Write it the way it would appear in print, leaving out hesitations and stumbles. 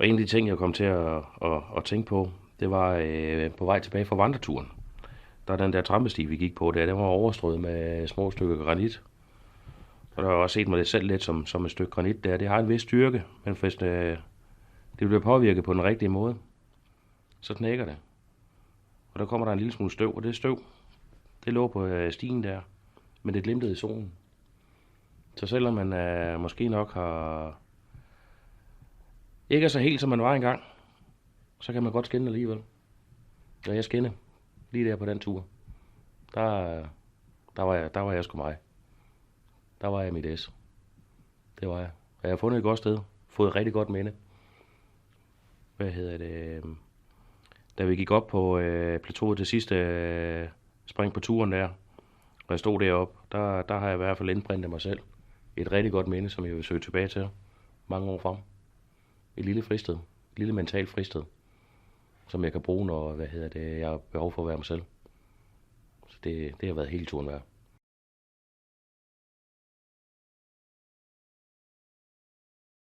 Og en af de ting, jeg kom til at tænke på, det var på vej tilbage fra vandreturen. Der er den der trampesti, vi gik på der, den var overstrøget med små stykker granit. Og der har også set mig det selv lidt som et stykke granit der. Det har en vis styrke, men hvis det bliver påvirket på den rigtige måde, så knækker det. Og der kommer der en lille smule støv, og det støv, det lå på stien der, men det glimtede i solen. Så selvom man måske nok ikke er så helt, som man var engang, så kan man godt skinne alligevel. Og jeg skinne lige der på den tur. Der var jeg sgu mig. Der var jeg mit S. Det var jeg. Og jeg har fundet et godt sted. Fået et rigtig godt minde. Da vi gik op på plateauet til sidste spring på turen der, og jeg stod deroppe, der har jeg i hvert fald indprintet mig selv. Et rigtig godt minde, som jeg vil søge tilbage til mange år frem. Et lille fristed. Et lille mentalt fristed, som jeg kan bruge, når jeg har behov for at være mig selv. Så det har været hele turen værd.